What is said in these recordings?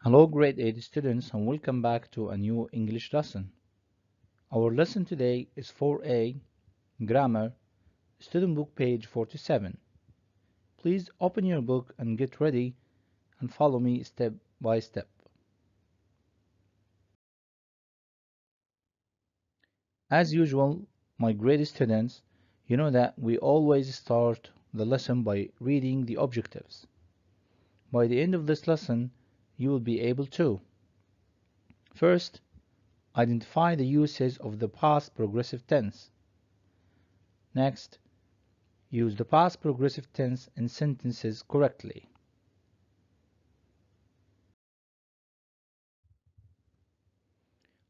Hello grade 8 students and welcome back to a new English lesson. Our lesson today is 4A, Grammar, student book page 47. Please open your book and get ready and follow me step by step. As usual, my grade students, you know that we always start the lesson by reading the objectives. By the end of this lesson, you will be able to first, identify the uses of the past progressive tense. Next, use the past progressive tense in sentences correctly.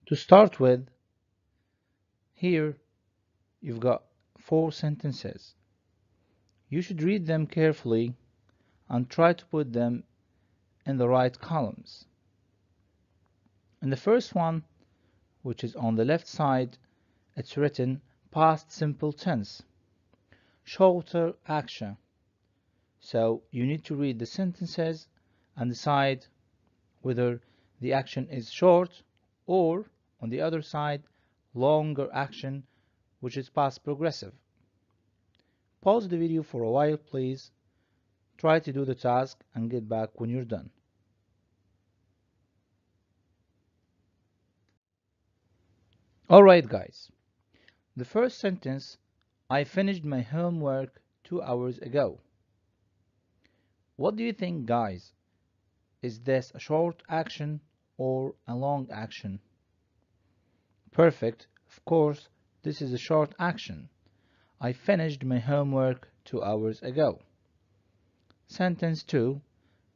To start with, here you've got 4 sentences. You should read them carefully and try to put them in the right columns. In the first one, which is on the left side, it's written past simple tense, shorter action. So you need to read the sentences and decide whether the action is short or, on the other side, longer action, which is past progressive. Pause the video for a while, please. Try to do the task and get back when you're done. Alright guys, the first sentence, I finished my homework 2 hours ago. What do you think, guys? Is this a short action or a long action? Perfect, of course, this is a short action. I finished my homework 2 hours ago. Sentence 2.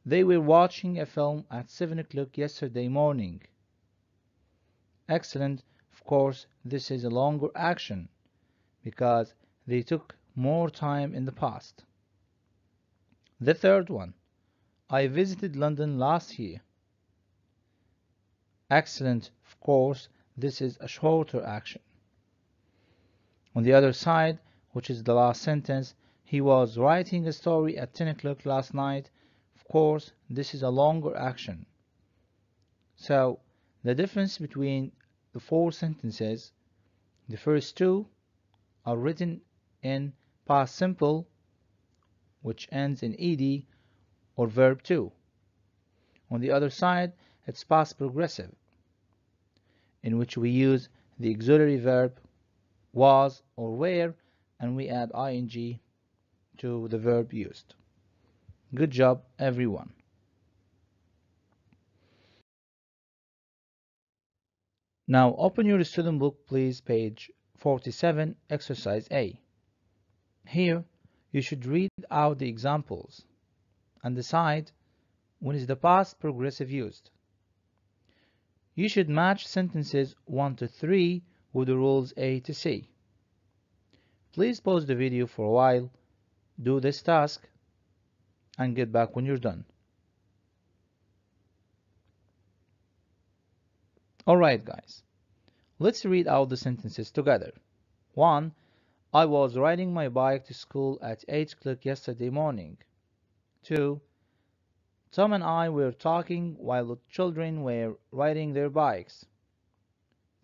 They were watching a film at 7 o'clock yesterday morning. Excellent, of course, this is a longer action because they took more time in the past. The third one. I visited London last year. Excellent, of course, this is a shorter action. On the other side, which is the last sentence, he was writing a story at 10 o'clock last night. Of course, this is a longer action. So, the difference between the 4 sentences, the first 2 are written in past simple, which ends in ed, or verb 2. On the other side, it's past progressive, in which we use the auxiliary verb was or were, and we add ing to the verb used. Good job, everyone. Now open your student book, please, page 47, exercise A. Here, you should read out the examples and decide when is the past progressive used. You should match sentences 1 to 3 with the rules A to C. Please pause the video for a while, do this task, and get back when you're done. Alright guys, let's read out the sentences together. 1. I was riding my bike to school at 8 o'clock yesterday morning. 2. Tom and I were talking while the children were riding their bikes.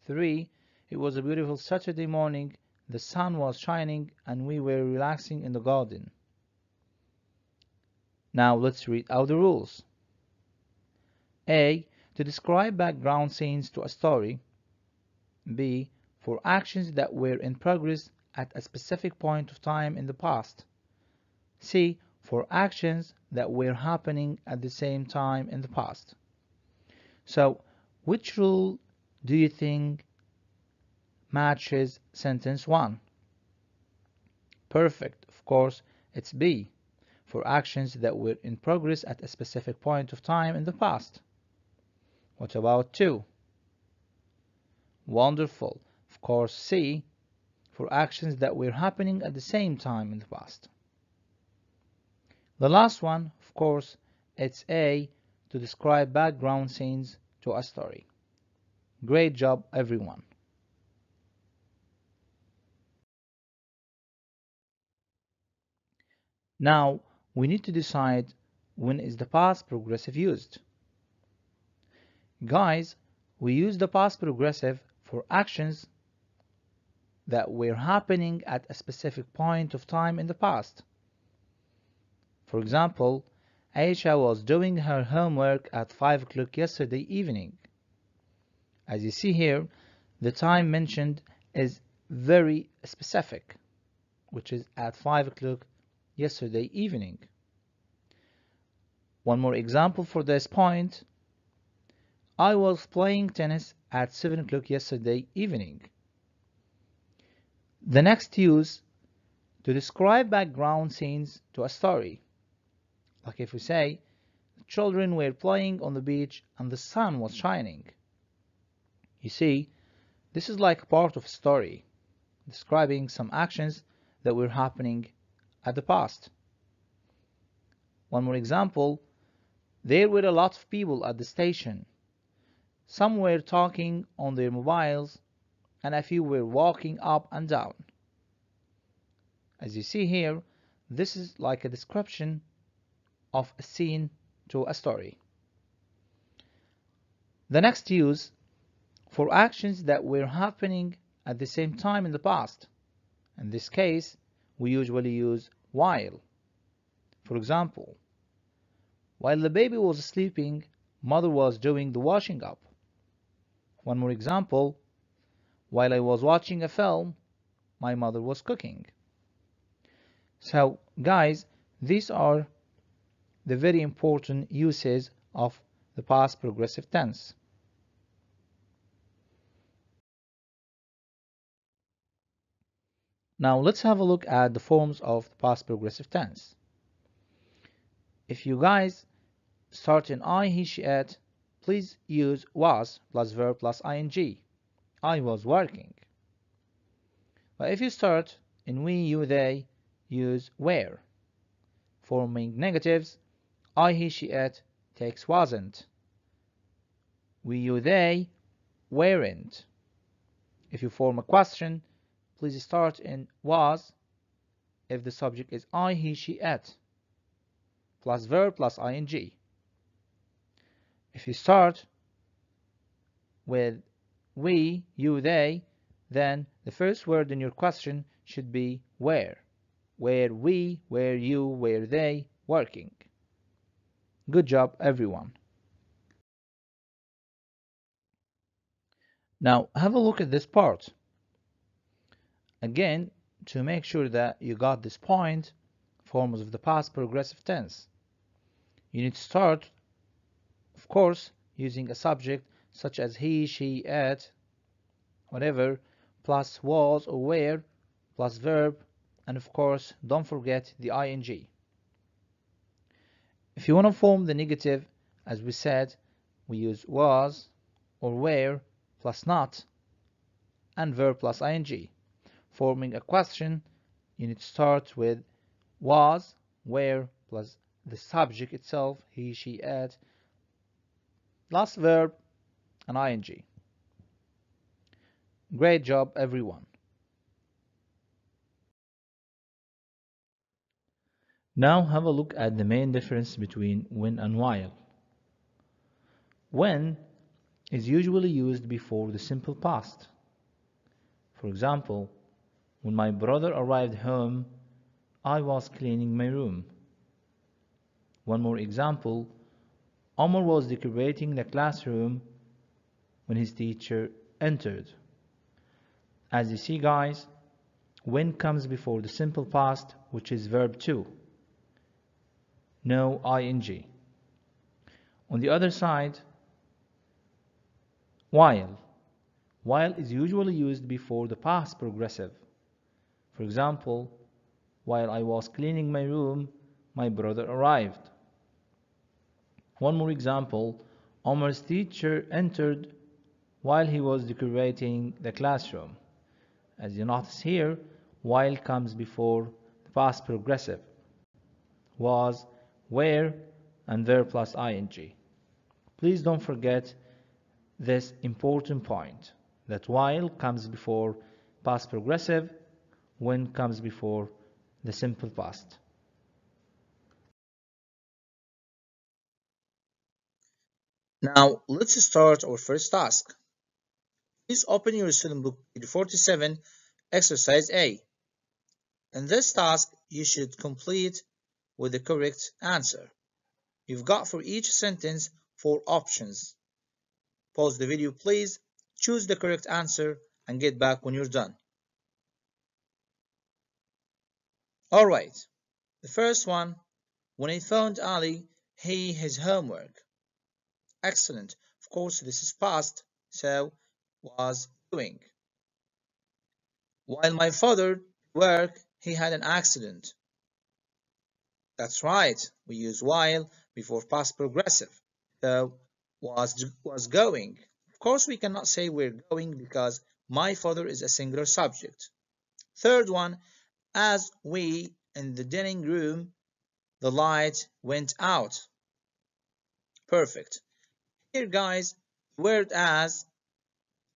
3. It was a beautiful Saturday morning, the sun was shining and we were relaxing in the garden. Now let's read out the rules. A. To describe background scenes to a story. B. For actions that were in progress at a specific point of time in the past. C. For actions that were happening at the same time in the past. So, which rule do you think matches sentence 1? Perfect, of course, it's B. For actions that were in progress at a specific point of time in the past. What about 2? Wonderful, of course C. For actions that were happening at the same time in the past. The last one, of course, it's A. To describe background scenes to a story. Great job, everyone. Now, we need to decide when is the past progressive used. Guys, we use the past progressive for actions that were happening at a specific point of time in the past. For example, Aisha was doing her homework at 5 o'clock yesterday evening. As you see here, the time mentioned is very specific, which is at 5 o'clock yesterday evening. One more example for this point. I was playing tennis at 7 o'clock yesterday evening. The next use to describe background scenes to a story. Like if we say, the children were playing on the beach and the sun was shining. You see, this is like part of a story, describing some actions that were happening at the past. One more example, there were a lot of people at the station. Some were talking on their mobiles and a few were walking up and down. As you see here, this is like a description of a scene to a story. The next use for actions that were happening at the same time in the past. In this case, we usually use while. For example, while the baby was sleeping, mother was doing the washing up. One more example, while I was watching a film, my mother was cooking. So, guys, these are the very important uses of the past progressive tense. Now let's have a look at the forms of the past progressive tense. If you guys start in I, he, she, it, please use was plus verb plus ing. I was working. But if you start in we, you, they, use were. Forming negatives, I, he, she, it takes wasn't. We, you, they weren't. If you form a question, please start in was if the subject is I, he, she, it, plus verb plus ing. If you start with we, you, they, then the first word in your question should be where. Where we, where you, where they working. Good job, everyone. Now have a look at this part. Again, to make sure that you got this point, forms of the past progressive tense. You need to start, of course, using a subject such as he, she, it, whatever, plus was or were, plus verb, and of course, don't forget the ing. If you want to form the negative, as we said, we use was or were plus not and verb plus ing. Forming a question, you need to start with was, where plus the subject itself, he, she, it, plus verb and ing. Great job, everyone. Now have a look at the main difference between when and while. When is usually used before the simple past. For example, when my brother arrived home, I was cleaning my room. One more example, Omar was decorating the classroom when his teacher entered. As you see, guys, when comes before the simple past, which is verb to. No ing. On the other side, while. While is usually used before the past progressive. For example, while I was cleaning my room, my brother arrived. One more example, Omar's teacher entered while he was decorating the classroom. As you notice here, while comes before the past progressive. Was, were, and verb plus ing. Please don't forget this important point, that while comes before past progressive, when comes before the simple past. Now, let's start our first task. Please open your student book, page 47, exercise A. In this task, you should complete with the correct answer. You've got for each sentence four options. Pause the video, please, choose the correct answer, and get back when you're done. Alright, the first one, when I found Ali, his homework. Excellent. Of course, this is past, so was doing. While my father worked, he had an accident. That's right, we use while before past progressive. So was going. Of course, we cannot say we're going because my father is a singular subject. Third one, as we in the dining room, the light went out. Perfect. Here, guys, word as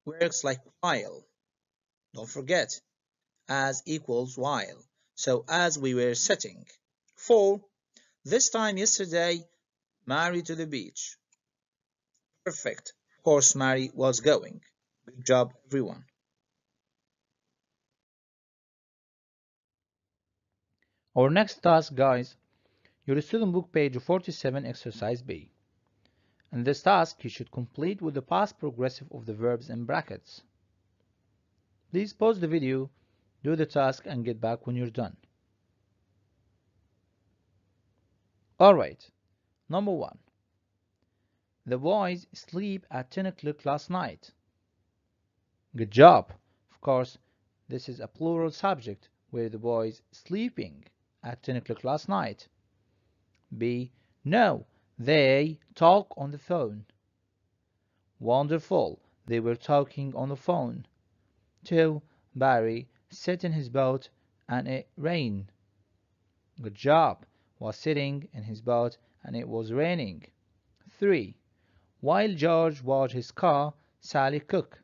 works like while. Don't forget, as equals while. So as we were sitting. 4. This time yesterday, Mary to the beach. Perfect. Of course, Mary was going. Good job, everyone. Our next task, guys, your student book page 47, exercise B. In this task, you should complete with the past progressive of the verbs in brackets. Please pause the video, do the task, and get back when you're done. Alright, number 1. The boys sleep at 10 o'clock last night. Good job. Of course, this is a plural subject where the boys sleeping at 10 o'clock last night. B. No, they talk on the phone. Wonderful, they were talking on the phone. 2. Barry sat in his boat and it rained. Good job, was sitting in his boat and it was raining. 3. While George washed his car, Sally cooked.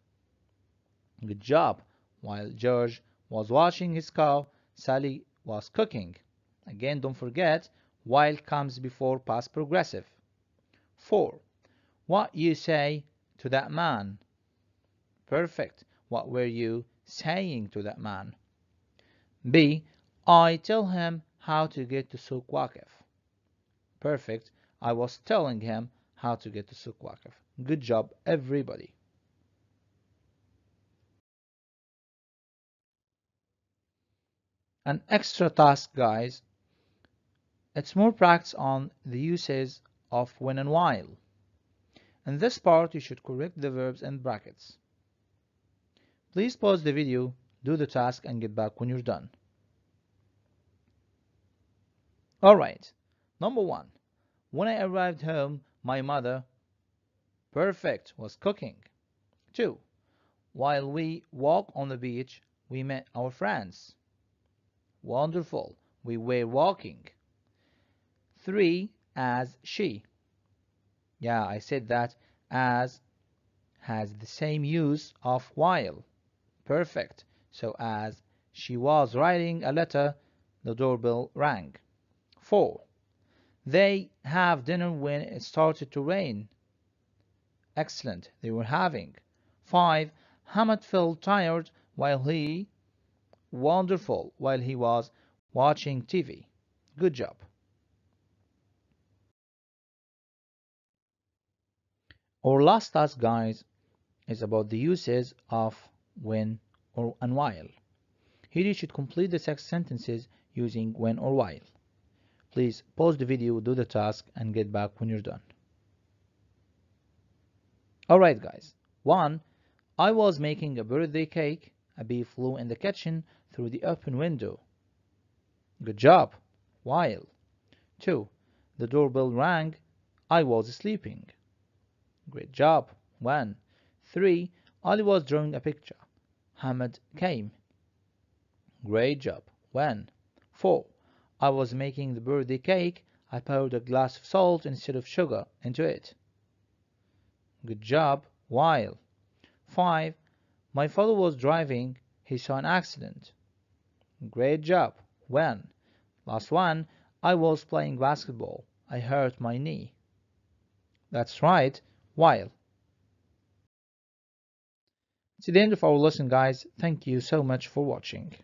Good job, while George was washing his car, Sally was cooking. Again, don't forget, while comes before past progressive. 4. What you say to that man? Perfect. What were you saying to that man? B. I tell him how to get to Suq Waqif. Perfect. I was telling him how to get to Suq Waqif. Good job, everybody. An extra task, guys. It's more practice on the uses of when and while. In this part, you should correct the verbs in brackets. Please pause the video, do the task, and get back when you're done. Alright, number 1. When I arrived home, my mother, perfect, was cooking. 2. While we walked on the beach, we met our friends. Wonderful, we were walking. 3. As she. Yeah, I said that as has the same use of while. Perfect. So as she was writing a letter, the doorbell rang. 4. They have dinner when it started to rain. Excellent. They were having. 5. Hamad felt tired while he wonderful while he was watching TV. Good job. Our last task, guys, is about the uses of when or and while. Here you should complete the six sentences using when or while. Please pause the video, do the task, and get back when you're done. Alright, guys. 1. I was making a birthday cake. A bee flew in the kitchen through the open window. Good job. While. 2. The doorbell rang. I was sleeping. Great job. 1. 3. Ali was drawing a picture. Hamad came. Great job. 1. 4. I was making the birthday cake. I poured a glass of salt instead of sugar into it. Good job. While. 5. My father was driving. He saw an accident. Great job. 1. Last one. I was playing basketball. I hurt my knee. That's right. while. It's the end of our lesson, guys. Thank you so much for watching.